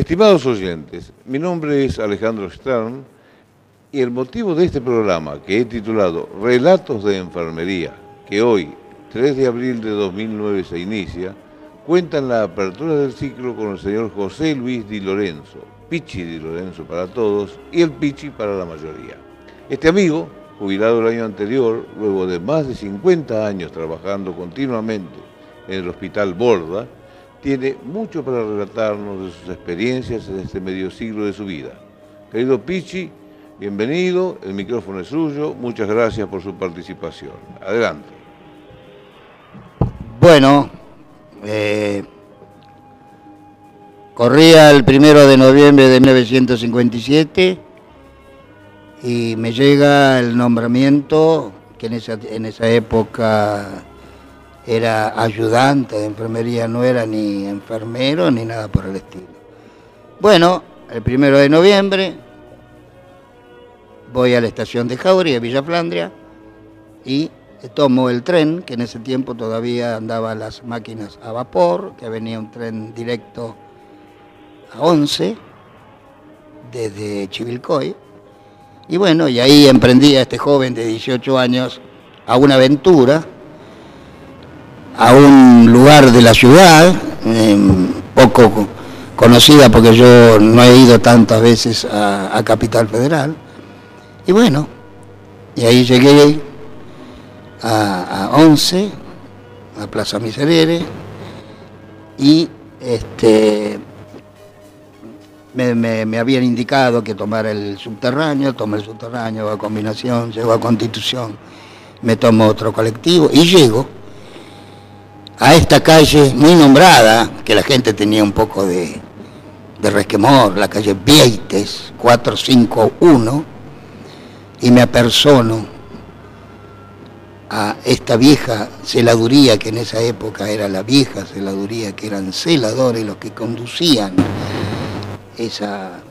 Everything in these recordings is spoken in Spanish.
Estimados oyentes, mi nombre es Alejandro Stern y el motivo de este programa, que he titulado Relatos de Enfermería, que hoy, 3 de abril de 2009 se inicia, cuenta en la apertura del ciclo con el señor José Luis Di Lorenzo, Pichi Di Lorenzo para todos y el Pichi para la mayoría. Este amigo, jubilado el año anterior, luego de más de 50 años trabajando continuamente en el Hospital Borda, tiene mucho para relatarnos de sus experiencias en este medio siglo de su vida. Querido Pichi, bienvenido, el micrófono es suyo, muchas gracias por su participación. Adelante. Bueno, corría el 1 de noviembre de 1957 y me llega el nombramiento, que en esa época era ayudante de enfermería, no era ni enfermero ni nada por el estilo. Bueno, el 1 de noviembre voy a la estación de Jauregui, de Villa Flandria, y tomo el tren, que en ese tiempo todavía andaban las máquinas a vapor, que venía un tren directo a 11, desde Chivilcoy. Y bueno, y ahí emprendí a este joven de 18 años a una aventura, a un lugar de la ciudad, poco conocida porque yo no he ido tantas veces a Capital Federal. Y bueno, y ahí llegué a 11, a Plaza Miserere, y me habían indicado que tomara el subterráneo, tomé el subterráneo, a Combinación, llego a Constitución, me tomo otro colectivo y llego a esta calle muy nombrada, que la gente tenía un poco de resquemor, la calle Vieites, 451, y me apersono a esta vieja celaduría, que en esa época era la vieja celaduría, que eran celadores los que conducían ese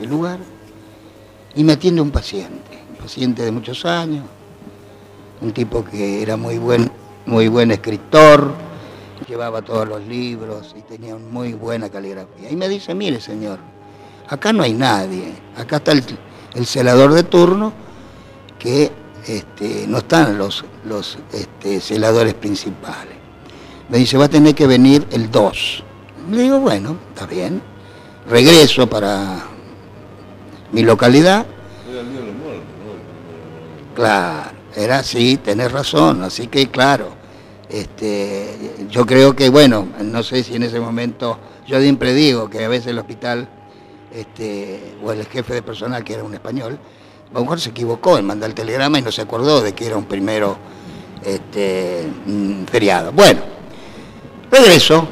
lugar, y me atiende un paciente de muchos años, un tipo que era muy buen escritor, llevaba todos los libros y tenía una muy buena caligrafía. Y me dice, mire señor, acá no hay nadie, acá está el celador de turno, que no están los celadores principales. Me dice, va a tener que venir el 2. Le digo, bueno, está bien. Regreso para mi localidad. Era el día de los muertos, ¿no? Claro, era así, tenés razón. Así que, claro, yo creo que, bueno, no sé si en ese momento, yo siempre digo que a veces el hospital, o el jefe de personal, que era un español, a lo mejor se equivocó en mandar el telegrama y no se acordó de que era un primero feriado. Bueno, regreso,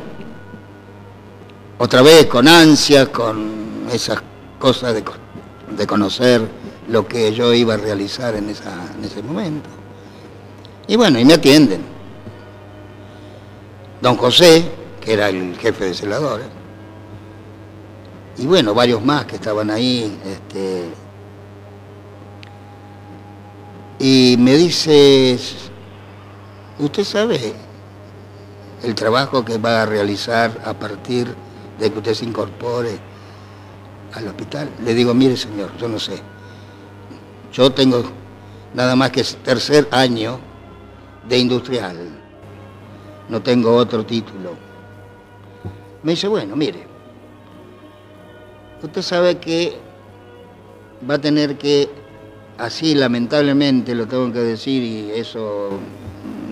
otra vez con ansias, con esas cosas de conocer lo que yo iba a realizar en ese momento. Y bueno, y me atienden. Don José, que era el jefe de celadores, y bueno, varios más que estaban ahí, y me dice, ¿usted sabe el trabajo que va a realizar a partir de que usted se incorpore al hospital? Le digo, mire señor, yo no sé. Yo tengo nada más que tercer año de industrial. No tengo otro título. Me dice, bueno, mire, usted sabe que va a tener que, así lamentablemente lo tengo que decir, y eso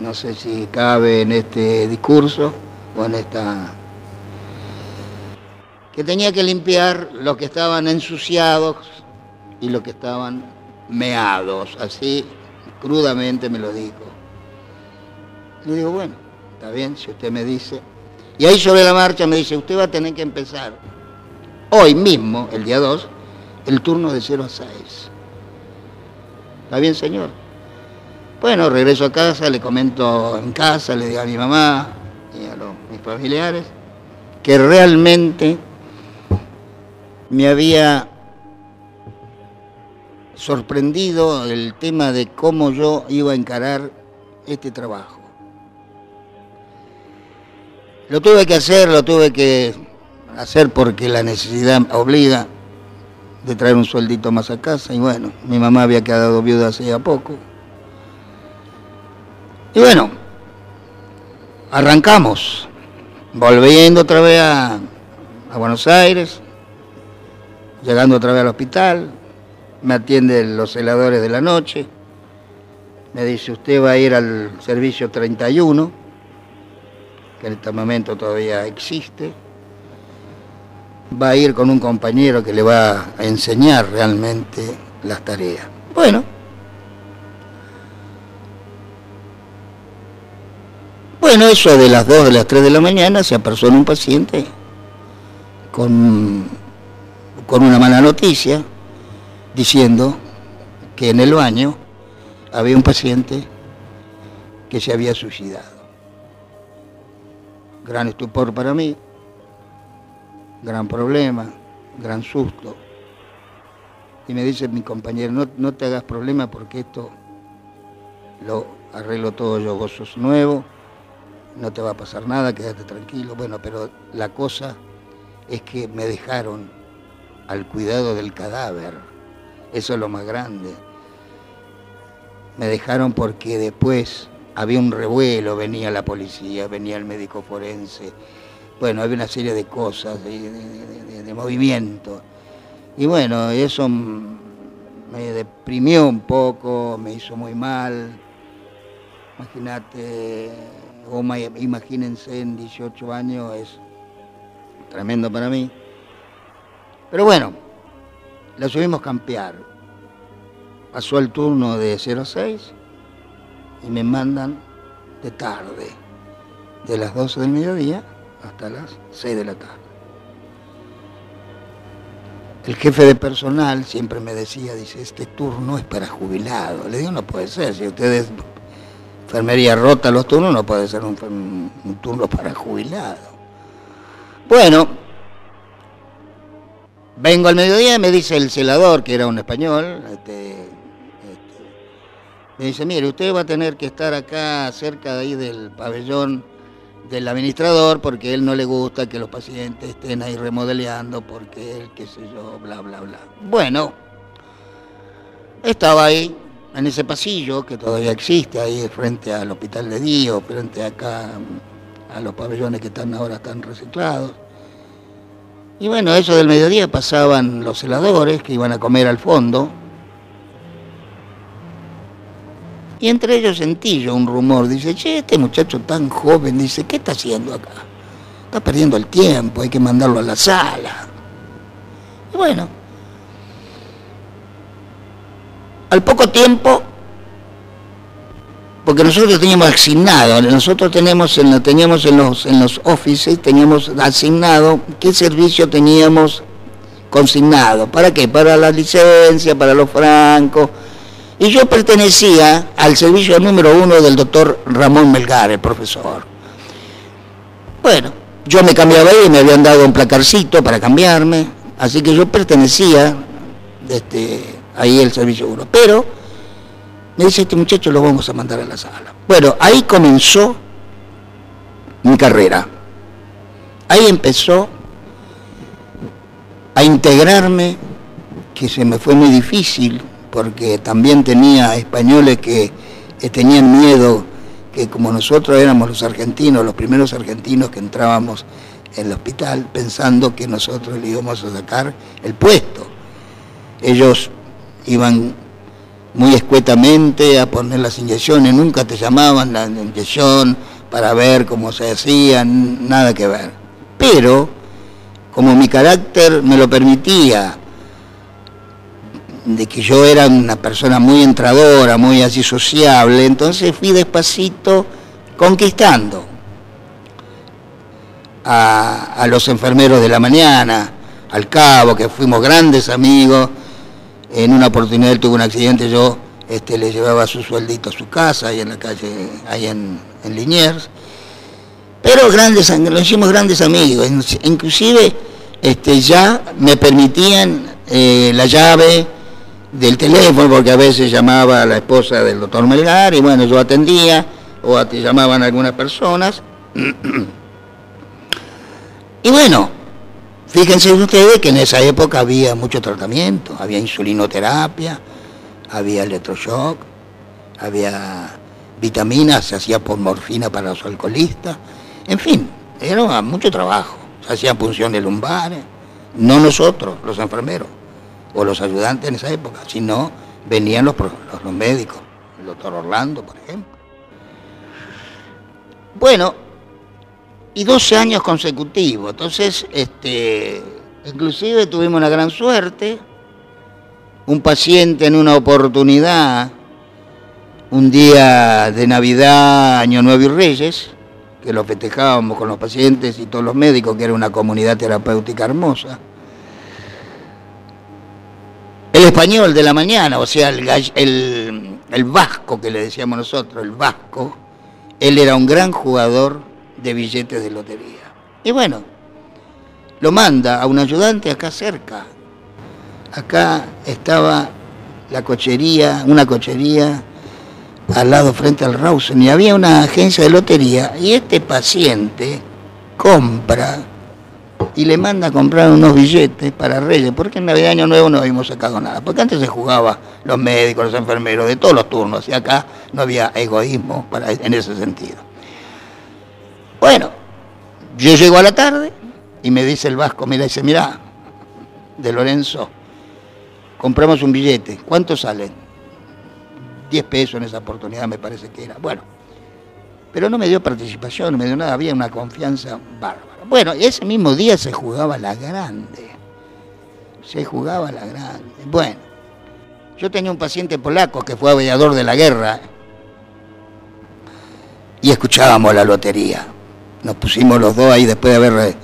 no sé si cabe en este discurso o en esta, que tenía que limpiar los que estaban ensuciados y los que estaban meados, así crudamente me lo dijo. Le digo, bueno, está bien, si usted me dice. Y ahí sobre la marcha me dice, usted va a tener que empezar hoy mismo, el día 2, el turno de 0 a 6. ¿Está bien, señor? Bueno, regreso a casa, le comento en casa, le digo a mi mamá y a mis familiares que realmente me había sorprendido el tema de cómo yo iba a encarar este trabajo. Lo tuve que hacer, lo tuve que hacer porque la necesidad obliga, de traer un sueldito más a casa. Y bueno, mi mamá había quedado viuda hace ya poco. Y bueno, arrancamos, volviendo otra vez a Buenos Aires, llegando otra vez al hospital. Me atienden los celadores de la noche. Me dice, usted va a ir al servicio 31, que en este momento todavía existe. Va a ir con un compañero que le va a enseñar realmente las tareas. Bueno, eso de las 2, de las 3 de la mañana se apersona un paciente con una mala noticia, diciendo que en el baño había un paciente que se había suicidado. Gran estupor para mí, gran problema, gran susto. Y me dice mi compañero, no te hagas problema porque esto lo arreglo todo yo, vos sos nuevo, no te va a pasar nada, quédate tranquilo. Bueno, pero la cosa es que me dejaron al cuidado del cadáver, eso es lo más grande. Me dejaron porque después había un revuelo, venía la policía, venía el médico forense, bueno, había una serie de cosas, de movimiento. Y bueno, eso me deprimió un poco, me hizo muy mal. Imagínate, imagínense, en 18 años es tremendo para mí. Pero bueno, la subimos campear. Pasó el turno de 0 a 6 y me mandan de tarde, de las 12 del mediodía hasta las 6 de la tarde. El jefe de personal siempre me decía, dice, este turno es para jubilados. Le digo, no puede ser, si ustedes enfermería rota los turnos, no puede ser un turno para jubilados. Bueno, vengo al mediodía y me dice el celador, que era un español, me dice, mire, usted va a tener que estar acá cerca de ahí del pabellón del administrador porque a él no le gusta que los pacientes estén ahí remodeleando porque él, qué sé yo, bla, bla, bla. Bueno, estaba ahí, en ese pasillo que todavía existe, ahí frente al Hospital de Dío, frente acá a los pabellones que ahora están reciclados. Y bueno, eso del mediodía pasaban los celadores que iban a comer al fondo. Y entre ellos sentí yo un rumor, dice, che, este muchacho tan joven, dice, ¿qué está haciendo acá? Está perdiendo el tiempo, hay que mandarlo a la sala. Y bueno, al poco tiempo, porque nosotros teníamos asignado, teníamos en los offices, teníamos asignado qué servicio teníamos consignado, ¿para qué? Para la licencia, para los francos. Y yo pertenecía al servicio número 1 del doctor Ramón Melgar, el profesor. Bueno, yo me cambiaba ahí, me habían dado un placarcito para cambiarme, así que yo pertenecía ahí al servicio 1. Pero me dice, este muchacho lo vamos a mandar a la sala. Bueno, ahí comenzó mi carrera. Ahí empezó a integrarme, que se me fue muy difícil, porque también tenía españoles que tenían miedo, que como nosotros éramos los argentinos, los primeros argentinos que entrábamos en el hospital, pensando que nosotros le íbamos a sacar el puesto. Ellos iban muy escuetamente a poner las inyecciones, nunca te llamaban la inyección para ver cómo se hacían, nada que ver. Pero, como mi carácter me lo permitía, de que yo era una persona muy entradora, muy así sociable, entonces fui despacito conquistando a los enfermeros de la mañana, al cabo, que fuimos grandes amigos. En una oportunidad él tuvo un accidente, yo le llevaba su sueldito a su casa, ahí en la calle, ahí en Liniers. Pero lo hicimos grandes amigos, inclusive ya me permitían la llave del teléfono, porque a veces llamaba a la esposa del doctor Melgar, y bueno, yo atendía, o te llamaban algunas personas. Y bueno, Fíjense ustedes que en esa época había mucho tratamiento, había insulinoterapia, había electroshock, había vitaminas, se hacía por morfina para los alcoholistas, en fin, era mucho trabajo, se hacían punciones lumbares, no nosotros, los enfermeros, o los ayudantes en esa época, sino venían los médicos, el doctor Orlando, por ejemplo. Bueno, y 12 años consecutivos, entonces, inclusive tuvimos una gran suerte, un paciente en una oportunidad, un día de Navidad, Año Nuevo y Reyes, que lo festejábamos con los pacientes y todos los médicos, que era una comunidad terapéutica hermosa. El español de la mañana, o sea, el vasco que le decíamos nosotros, el vasco, él era un gran jugador de billetes de lotería. Y bueno, lo manda a un ayudante acá cerca. Acá estaba la cochería, una cochería al lado frente al Rawson, y había una agencia de lotería, y este paciente compra y le manda a comprar unos billetes para Reyes, porque en Navidad Año Nuevo no habíamos sacado nada, porque antes se jugaba los médicos, los enfermeros, de todos los turnos, y acá no había egoísmo en ese sentido. Bueno, yo llego a la tarde y me dice el vasco, dice, mira, de Lorenzo, compramos un billete, ¿cuánto sale? 10 pesos en esa oportunidad me parece que era. Bueno, pero no me dio participación, no me dio nada, había una confianza bárbara. Bueno, ese mismo día se jugaba la grande. Bueno, yo tenía un paciente polaco que fue aviador de la guerra y escuchábamos la lotería. Nos pusimos los dos ahí después de haber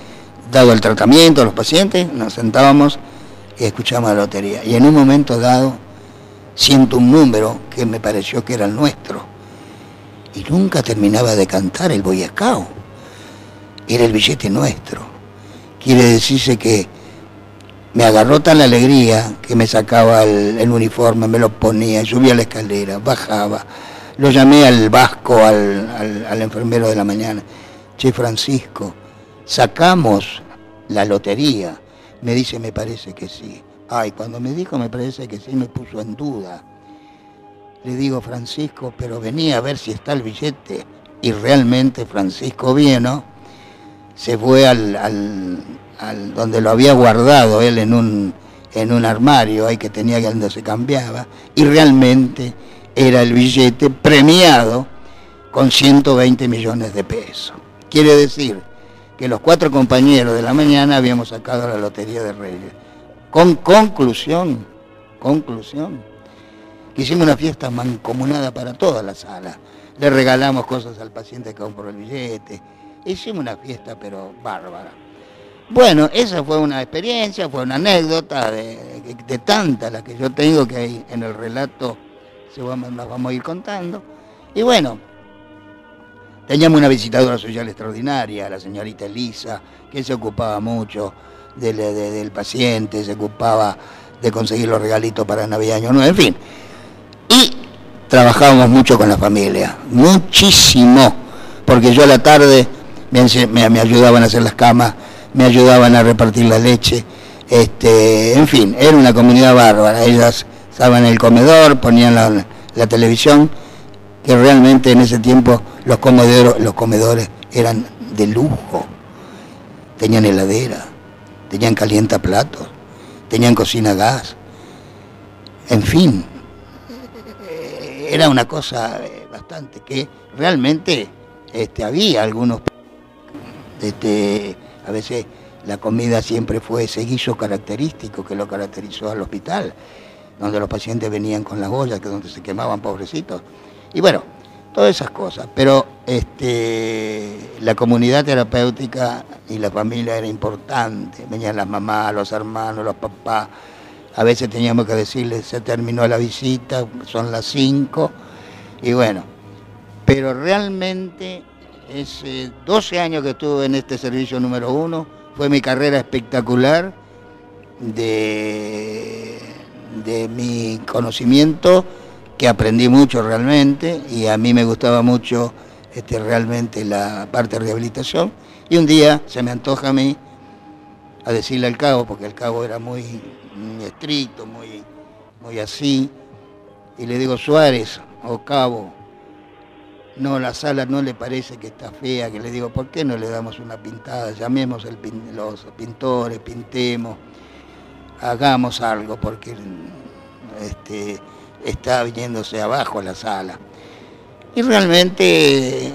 dado el tratamiento a los pacientes, nos sentábamos y escuchábamos la lotería. Y en un momento dado siento un número que me pareció que era el nuestro. Y nunca terminaba de cantar el Boy Scout. Era el billete nuestro. Quiere decirse que me agarró tan la alegría que me sacaba el uniforme, me lo ponía, subía la escalera, bajaba. Lo llamé al vasco, al enfermero de la mañana. Che, Francisco, sacamos la lotería. Me dice, me parece que sí. Ay, cuando me dijo me parece que sí, me puso en duda. Le digo, Francisco, pero venía a ver si está el billete. Y realmente Francisco vino, se fue al donde lo había guardado él en un armario ahí que tenía, donde se cambiaba, y realmente era el billete premiado con 120 millones de pesos. Quiere decir que los 4 compañeros de la mañana habíamos sacado la lotería de Reyes. Con conclusión, que hicimos una fiesta mancomunada para toda la sala. Le regalamos cosas al paciente que compró el billete. Hicimos una fiesta, pero bárbara. Bueno, esa fue una experiencia, fue una anécdota de tantas las que yo tengo, que ahí en el relato las vamos a ir contando. Y bueno, teníamos una visitadora social extraordinaria, la señorita Elisa, que se ocupaba mucho del paciente, se ocupaba de conseguir los regalitos para Navidad, Año Nuevo, en fin. Y trabajábamos mucho con la familia, muchísimo, porque yo a la tarde me ayudaban a hacer las camas, me ayudaban a repartir la leche, en fin, era una comunidad bárbara. Ellas estaban en el comedor, ponían la televisión, que realmente en ese tiempo los comedores eran de lujo, tenían heladera, tenían calientaplatos, tenían cocina a gas, en fin, era una cosa bastante que realmente había algunos, a veces la comida siempre fue ese guiso característico que lo caracterizó al hospital, donde los pacientes venían con las ollas, que donde se quemaban, pobrecitos, y bueno, todas esas cosas, pero la comunidad terapéutica y la familia era importante, venían las mamás, los hermanos, los papás, a veces teníamos que decirles, se terminó la visita, son las 5, y bueno, pero realmente ese 12 años que estuve en este servicio número 1, fue mi carrera espectacular de mi conocimiento, que aprendí mucho realmente, y a mí me gustaba mucho realmente la parte de rehabilitación, y un día se me antoja a mí a decirle al cabo, porque el cabo era muy estricto, muy así, y le digo, Suárez, o cabo, no, la sala no le parece que está fea, que le digo, ¿por qué no le damos una pintada? Llamemos los pintores, pintemos, hagamos algo, porque está viniéndose abajo la sala. Y realmente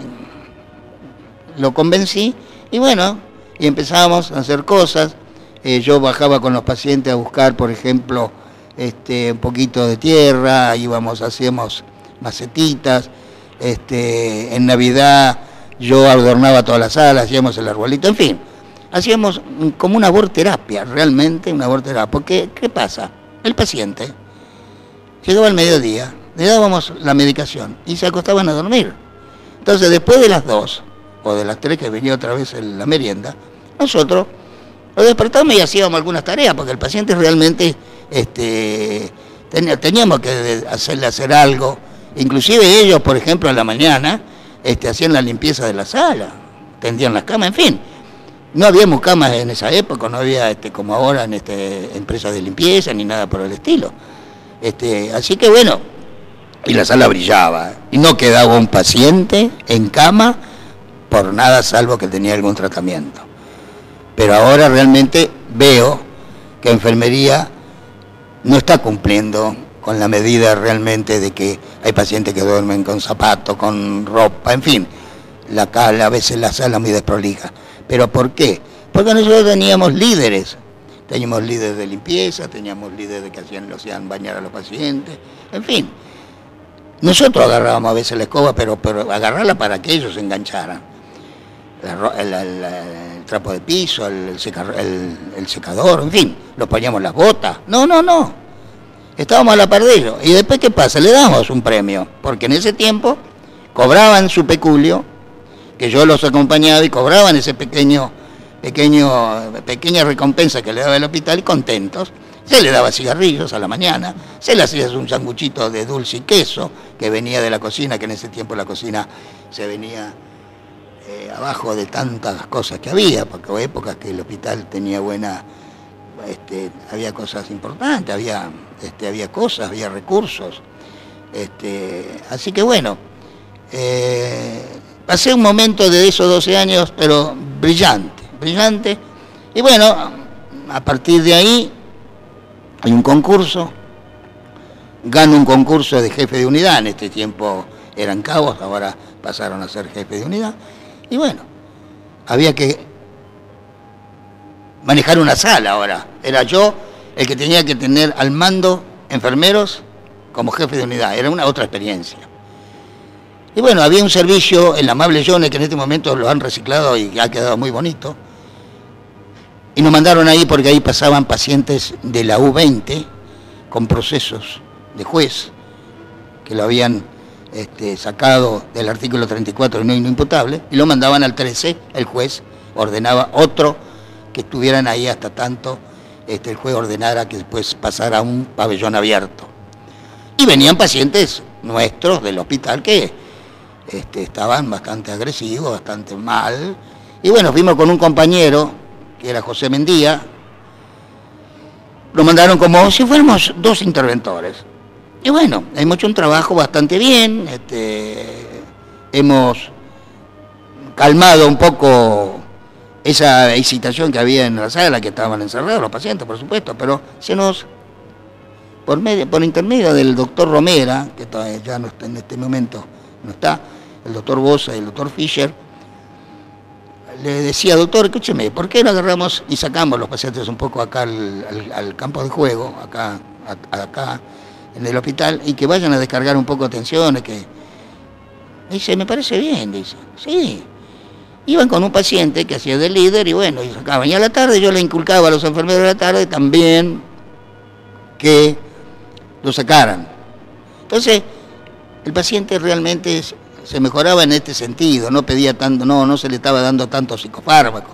lo convencí, y bueno, y empezamos a hacer cosas. Yo bajaba con los pacientes a buscar, por ejemplo, un poquito de tierra, hacíamos macetitas. En Navidad yo adornaba toda la sala, hacíamos el arbolito, en fin, hacíamos como una aborterapia, realmente una aborterapia. Porque, ¿qué pasa? El paciente llegaba al mediodía, le dábamos la medicación y se acostaban a dormir. Entonces, después de las 2 o de las 3 que venía otra vez la merienda, nosotros lo despertamos y hacíamos algunas tareas, porque el paciente realmente teníamos que hacerle hacer algo. Inclusive ellos, por ejemplo, a la mañana hacían la limpieza de la sala, tendían las camas, en fin. No habíamos camas en esa época, no había como ahora en empresas de limpieza ni nada por el estilo. Así que bueno, y la sala brillaba, y no quedaba un paciente en cama por nada, salvo que tenía algún tratamiento. Pero ahora realmente veo que enfermería no está cumpliendo con la medida realmente de que hay pacientes que duermen con zapatos, con ropa, en fin, a veces la sala muy desprolija. ¿Pero por qué? Porque nosotros teníamos líderes de limpieza, teníamos líderes que hacían bañar a los pacientes, en fin. Nosotros agarrábamos a veces la escoba, pero agarrarla para que ellos se engancharan. El trapo de piso, el secador, en fin, los poníamos las botas. No. Estábamos a la par de ellos. ¿Y después qué pasa? Le damos un premio, porque en ese tiempo cobraban su peculio, que yo los acompañaba, y cobraban ese pequeña recompensa que le daba el hospital, y contentos. Se le daba cigarrillos a la mañana, se le hacía un sanguchito de dulce y queso, que venía de la cocina, que en ese tiempo la cocina se venía abajo de tantas cosas que había, porque hubo épocas que el hospital tenía había cosas importantes, había cosas, había recursos. Así que bueno, pasé un momento de esos 12 años, pero brillante. Y bueno, a partir de ahí hay un concurso, gano un concurso de jefe de unidad, en este tiempo eran cabos, ahora pasaron a ser jefe de unidad. Y bueno, había que manejar una sala ahora. Era yo el que tenía que tener al mando enfermeros como jefe de unidad. Era una otra experiencia. Y bueno, había un servicio en la Amable Jones, que en este momento lo han reciclado y ha quedado muy bonito. Y nos mandaron ahí porque ahí pasaban pacientes de la U20 con procesos de juez, que lo habían sacado del artículo 34 de no imputable, y lo mandaban al 13, el juez ordenaba otro que estuvieran ahí hasta tanto el juez ordenara que después pasara a un pabellón abierto. Y venían pacientes nuestros del hospital que estaban bastante agresivos, bastante mal, y bueno, fuimos con un compañero, que era José Mendía, lo mandaron como si fuéramos 2 interventores. Y bueno, hemos hecho un trabajo bastante bien, hemos calmado un poco esa excitación que había en la sala, que estaban encerrados los pacientes, por supuesto, pero por intermedio del doctor Romera, que ya no está, en este momento no está, el doctor Bosa y el doctor Fischer, le decía, doctor, escúcheme, ¿por qué no agarramos y sacamos los pacientes un poco acá al campo de juego, acá en el hospital, y que vayan a descargar un poco de tensiones? Dice, me parece bien, dice, sí. Iban con un paciente que hacía de líder y bueno, y sacaban. Y a la tarde yo le inculcaba a los enfermeros de la tarde también que lo sacaran. Entonces, el paciente realmente se mejoraba en este sentido, no pedía tanto, no se le estaba dando tanto psicofármaco.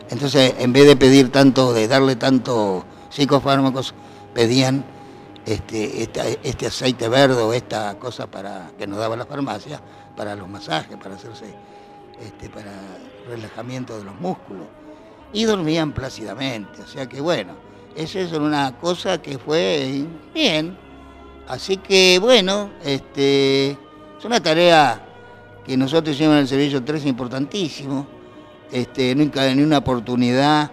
Entonces, en vez de darle tanto psicofármacos, pedían este aceite verde o esta cosa que nos daba la farmacia para los masajes, para hacerse para relajamiento de los músculos. y dormían plácidamente. O sea que bueno, esa es una cosa que fue bien. Así que bueno, es una tarea que nosotros hicimos en el Servicio 3 importantísimo. En una oportunidad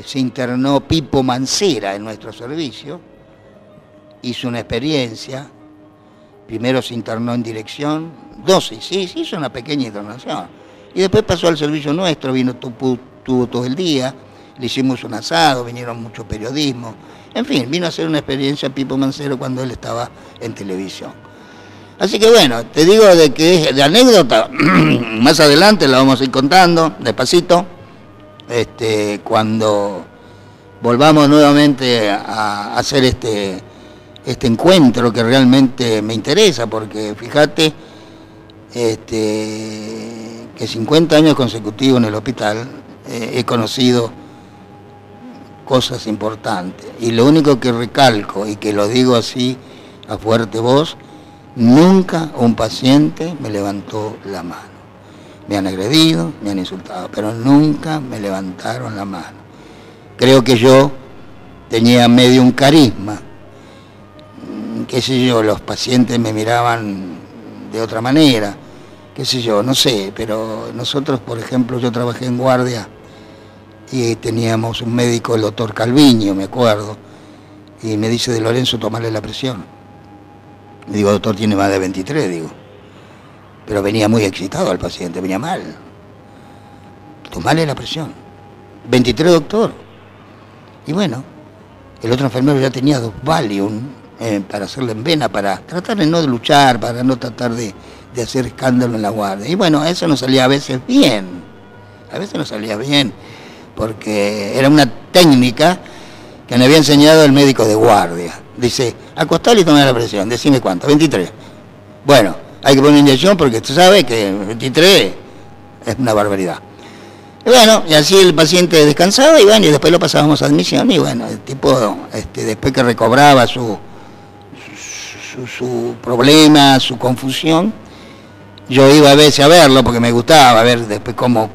se internó Pipo Mancera en nuestro servicio, hizo una experiencia, primero se internó en dirección, sí, hizo una pequeña internación, y después pasó al servicio nuestro, tuvo todo el día, le hicimos un asado, vinieron mucho periodismo, en fin, vino a hacer una experiencia Pipo Mancera cuando él estaba en televisión. Así que bueno, te digo de que de anécdota, más adelante la vamos a ir contando, despacito, cuando volvamos nuevamente a hacer este encuentro que realmente me interesa, porque fíjate que 50 años consecutivos en el hospital he conocido cosas importantes, y lo único que recalco y que lo digo así a fuerte voz, nunca un paciente me levantó la mano. Me han agredido, me han insultado, pero nunca me levantaron la mano. Creo que yo tenía medio un carisma, qué sé yo, los pacientes me miraban de otra manera, qué sé yo, no sé, pero nosotros, por ejemplo, yo trabajé en guardia y teníamos un médico, el doctor Calviño, me acuerdo, y me dice: de Lorenzo, tomarle la presión. Le digo: doctor, tiene más de 23, digo. Pero venía muy excitado el paciente, venía mal. Tomarle la presión. 23, doctor. Y bueno, el otro enfermero ya tenía 2 Valium para hacerle en vena, para tratar de no luchar, para no tratar de hacer escándalo en la guardia. Y bueno, eso nos salía a veces bien. A veces nos salía bien, porque era una técnica que me había enseñado el médico de guardia. Dice: acostale y tomar la presión. Decime cuánto. 23. Bueno, hay que poner una inyección porque usted sabe que 23 es una barbaridad. Y bueno, y así el paciente descansaba, y bueno, y después lo pasábamos a admisión, y bueno, el tipo, después que recobraba su problema, su confusión, yo iba a veces a verlo porque me gustaba ver después cómo,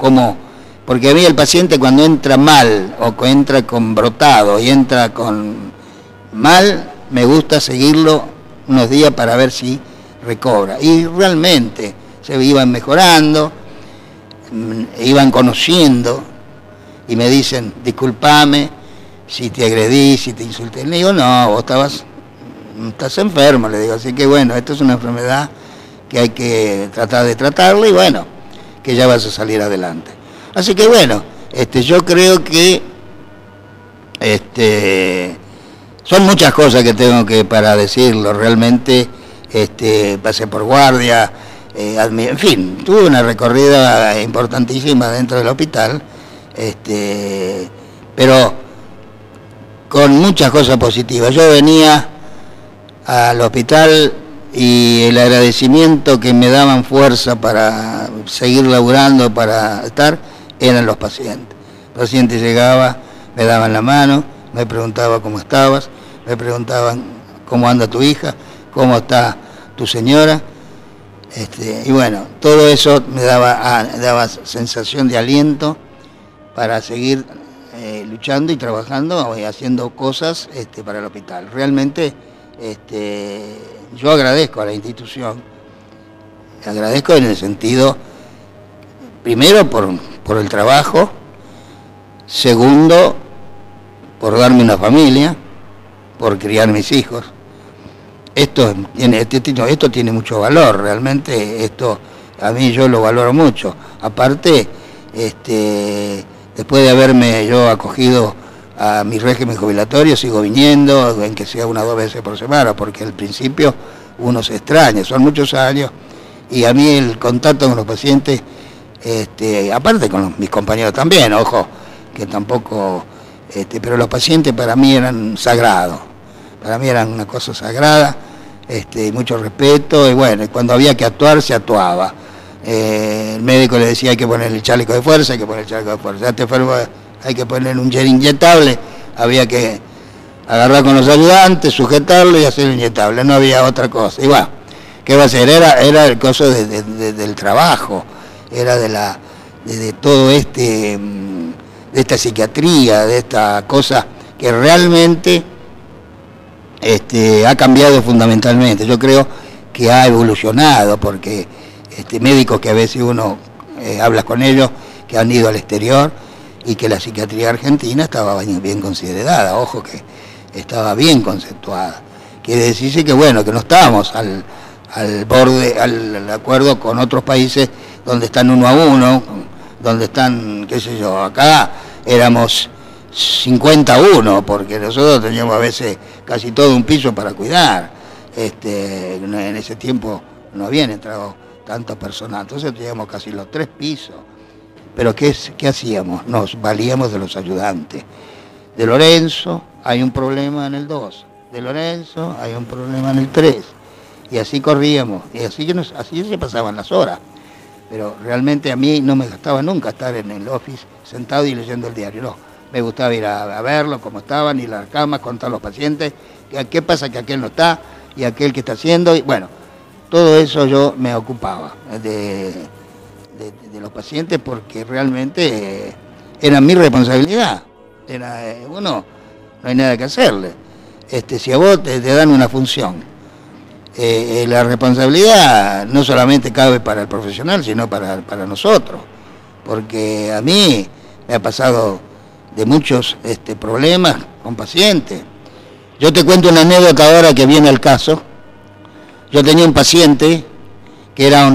porque a mí el paciente cuando entra mal, o entra con brotado y entra con mal, me gusta seguirlo unos días para ver si recobra. Y realmente se iban mejorando, iban conociendo, y me dicen: discúlpame si te agredí, si te insulté. Le digo: no, vos estás enfermo, le digo. Así que bueno, esto es una enfermedad que hay que tratar de tratarla, y bueno, que ya vas a salir adelante. Así que bueno, yo creo que son muchas cosas que tengo para decirlo. Realmente pasé por guardia, en fin, tuve una recorrida importantísima dentro del hospital, pero con muchas cosas positivas. Yo venía al hospital y el agradecimiento que me daban fuerza para seguir laburando, para estar, eran los pacientes. El paciente llegaba, me daban la mano, me preguntaba cómo estabas, me preguntaban cómo anda tu hija, cómo está tu señora, y bueno, todo eso me daba sensación de aliento para seguir luchando y trabajando y haciendo cosas para el hospital. Realmente yo agradezco a la institución, agradezco en el sentido, primero por el trabajo, segundo por darme una familia, por criar mis hijos. Esto tiene mucho valor, realmente esto a mí yo lo valoro mucho. Aparte, después de haberme yo acogido a mi régimen jubilatorio, sigo viniendo, en que sea 1 o 2 veces por semana, porque al principio uno se extraña, son muchos años, y a mí el contacto con los pacientes, aparte con mis compañeros también, ojo, que tampoco, pero los pacientes para mí eran sagrados. Para mí eran una cosa sagrada, mucho respeto, y bueno, cuando había que actuar, se actuaba. El médico le decía: hay que poner el chaleco de fuerza, hay que poner el chaleco de fuerza. Este enfermo hay que poner un gel inyectable, había que agarrar con los ayudantes, sujetarlo y hacer inyectable, no había otra cosa. Y bueno, ¿qué va a hacer? Era el coso del trabajo, era de todo esta psiquiatría, de esta cosa que realmente ha cambiado fundamentalmente. Yo creo que ha evolucionado, porque médicos que a veces uno habla con ellos, que han ido al exterior, y que la psiquiatría argentina estaba bien considerada, ojo que estaba bien conceptuada. Quiere decirse que bueno, que no estábamos al borde, al acuerdo con otros países donde están 1 a 1, donde están, qué sé yo, acá éramos 50 a 1, porque nosotros teníamos a veces casi todo un piso para cuidar. En ese tiempo no habían entrado tanto personal, entonces teníamos casi los 3 pisos. Pero ¿qué hacíamos? Nos valíamos de los ayudantes. De Lorenzo hay un problema en el 2, de Lorenzo hay un problema en el 3, y así corríamos, y así se pasaban las horas. Pero realmente a mí no me gustaba nunca estar en el office sentado y leyendo el diario, no. Me gustaba ir a verlo, cómo estaban, ir a las camas, contar a los pacientes, qué pasa que aquel no está, y aquel que está haciendo, y bueno, todo eso yo me ocupaba de los pacientes, porque realmente era mi responsabilidad. No hay nada que hacerle. Si a vos te dan una función, la responsabilidad no solamente cabe para el profesional, sino para nosotros, porque a mí me ha pasado de muchos problemas con pacientes. Yo te cuento una anécdota ahora que viene al caso. Yo tenía un paciente que era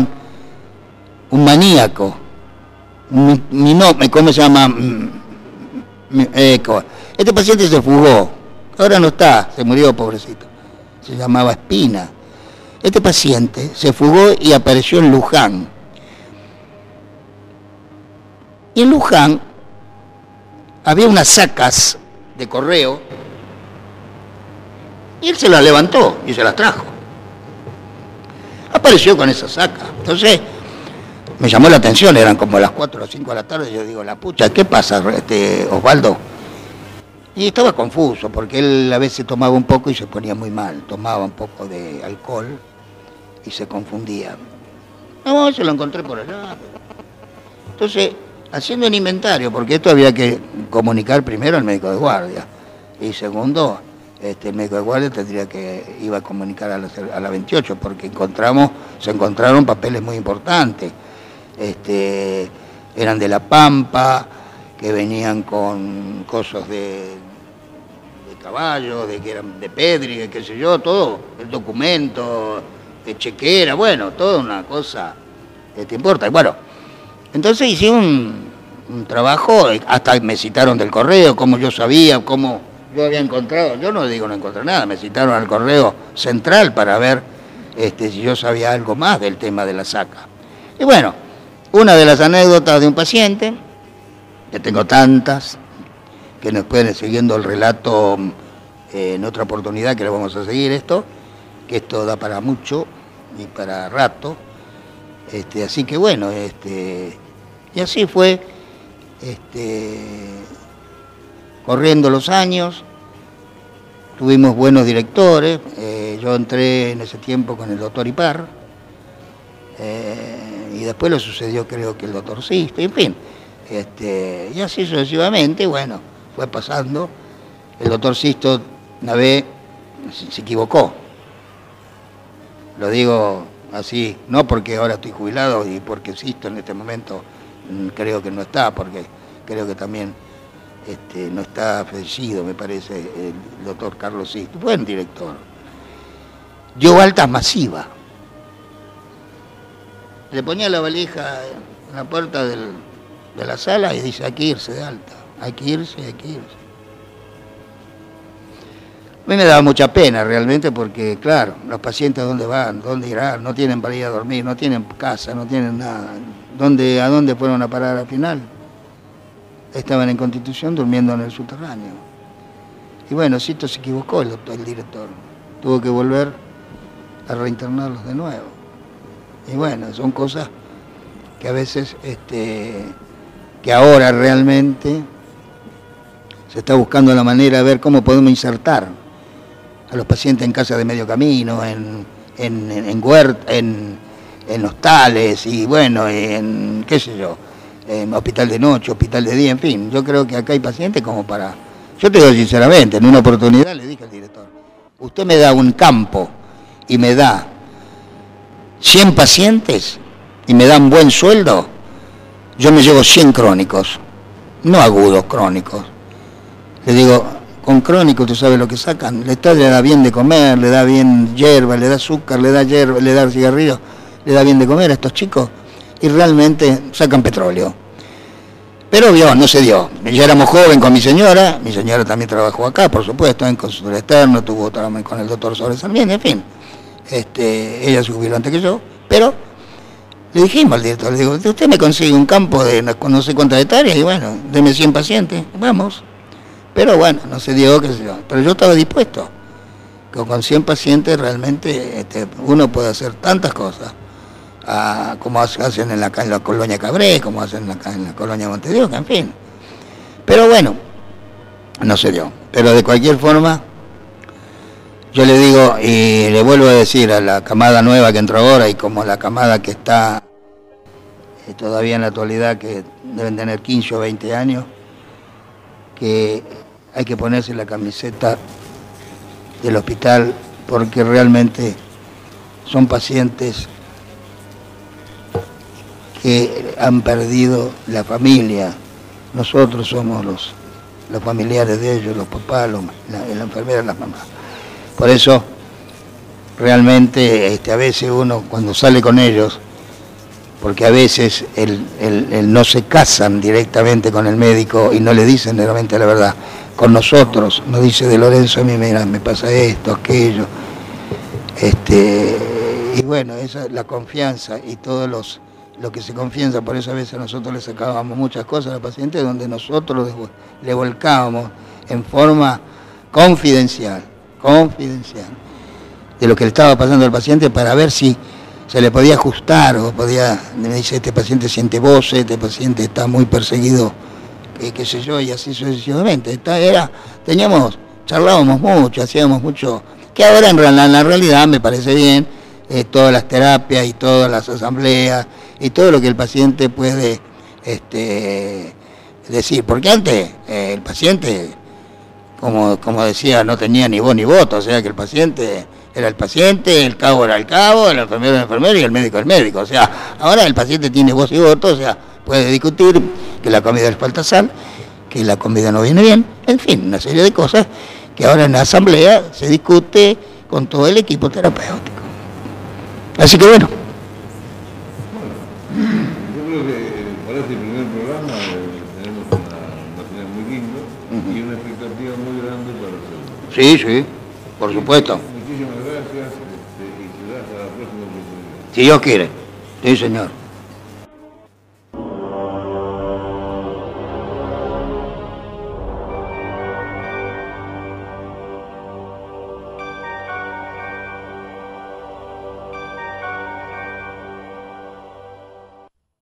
un maníaco, ¿cómo se llama? Este paciente se fugó, ahora no está, se murió, pobrecito, se llamaba Espina. Este paciente se fugó y apareció en Luján. Y en Luján había unas sacas de correo, y él se las levantó y se las trajo. Apareció con esas sacas. Entonces me llamó la atención, eran como las 4 o 5 de la tarde, yo digo, la pucha, ¿qué pasa, Osvaldo? Y estaba confuso, porque él a veces tomaba un poco y se ponía muy mal, tomaba un poco de alcohol y se confundía. No, se lo encontré por allá. Entonces, haciendo un inventario, porque esto había que comunicar primero al médico de guardia, y segundo, el médico de guardia iba a comunicar a la 28, porque se encontraron papeles muy importantes. Eran de La Pampa, que venían con cosas de caballo, que eran de Pedri, qué sé yo, todo, el documento, de chequera, bueno, toda una cosa que te importa. Y bueno, entonces hice un trabajo, hasta me citaron del correo, como yo sabía, cómo yo había encontrado, yo no digo no encontré nada, me citaron al correo central para ver si yo sabía algo más del tema de la saca. Y bueno, una de las anécdotas de un paciente, que tengo tantas, que nos pueden ir siguiendo el relato en otra oportunidad, que lo vamos a seguir que esto da para mucho y para rato. Así que bueno, y así fue, corriendo los años, tuvimos buenos directores. Yo entré en ese tiempo con el doctor Ipar, y después lo sucedió creo que el doctor Sisto, en fin, y así sucesivamente. Bueno, fue pasando. El doctor Sisto una vez se equivocó, lo digo así, no porque ahora estoy jubilado y porque Sisto en este momento creo que no está, porque creo que también no está fallecido, me parece, el doctor Carlos Sisto, buen director. Dio altas masivas. Le ponía la valija en la puerta de la sala y dice, hay que irse de alta, hay que irse. A mí me daba mucha pena realmente, porque claro, los pacientes ¿dónde van? ¿Dónde irán? No tienen para ir a dormir, no tienen casa, no tienen nada. ¿A dónde fueron a parar al final? Estaban en Constitución durmiendo en el subterráneo. Y bueno, Sisto se equivocó el director. Tuvo que volver a reinternarlos de nuevo. Y bueno, son cosas que a veces, que ahora realmente se está buscando la manera de ver cómo podemos insertar a los pacientes en casa de medio camino, en hostales, y bueno, en qué sé yo, hospital de noche, hospital de día, en fin. Yo creo que acá hay pacientes como para... Yo te digo sinceramente, en una oportunidad le dije al director, usted me da un campo y me da 100 pacientes y me da un buen sueldo, yo me llevo 100 crónicos, no agudos, crónicos. Le digo, con crónicos, ¿tú sabes lo que sacan? Le da bien de comer, le da bien hierba, le da azúcar, le da hierba, le da cigarrillos, le da bien de comer a estos chicos y realmente sacan petróleo. Pero vio, no se dio. Ya éramos jóvenes con mi señora también trabajó acá, por supuesto, en consultorio externo, tuvo trabajo con el doctor Soles también, en fin. Ella se jubiló antes que yo, pero le dijimos al director, le digo, usted me consigue un campo de no sé cuántas hectáreas y bueno, deme 100 pacientes, vamos. Pero bueno, no se dio, qué sé yo. Pero yo estaba dispuesto, que con 100 pacientes realmente uno puede hacer tantas cosas, como hacen en la colonia Cabré, como hacen acá en la colonia Montevideo, en fin. Pero bueno, no se dio. Pero de cualquier forma, yo le digo y le vuelvo a decir a la camada nueva que entró ahora y como la camada que está todavía en la actualidad, que deben tener 15 o 20 años, que hay que ponerse la camiseta del hospital porque realmente son pacientes que han perdido la familia. Nosotros somos los familiares de ellos, los papás, la enfermera, las mamás. Por eso, realmente, a veces uno, cuando sale con ellos, porque a veces no se casan directamente con el médico y no le dicen realmente la verdad. Con nosotros, nos dice de Lorenzo, a mí me pasa esto, aquello. Y bueno, esa es la confianza y todos lo que se confianza, por eso a veces nosotros le sacábamos muchas cosas al paciente donde nosotros le volcábamos en forma confidencial, de lo que le estaba pasando al paciente para ver si se le podía ajustar o me dice, este paciente siente voces, este paciente está muy perseguido, qué sé yo, y así sucesivamente. Charlábamos mucho, hacíamos mucho, que ahora en la realidad me parece bien, todas las terapias y todas las asambleas y todo lo que el paciente puede decir, porque antes el paciente, como decía, no tenía ni voz ni voto, o sea que el paciente era el paciente, el cabo era el cabo, el enfermero era el enfermero y el médico el médico, o sea, ahora el paciente tiene voz y voto, o sea, puede discutir que la comida le falta sal, que la comida no viene bien, en fin, una serie de cosas que ahora en la asamblea se discute con todo el equipo terapéutico. Así que bueno. Yo creo que para este primer programa tenemos un material muy lindo y una expectativa muy grande para el segundo. Sí, por supuesto. Muchísimas gracias y será hasta la próxima oportunidad. Si Dios quiere. Sí, señor.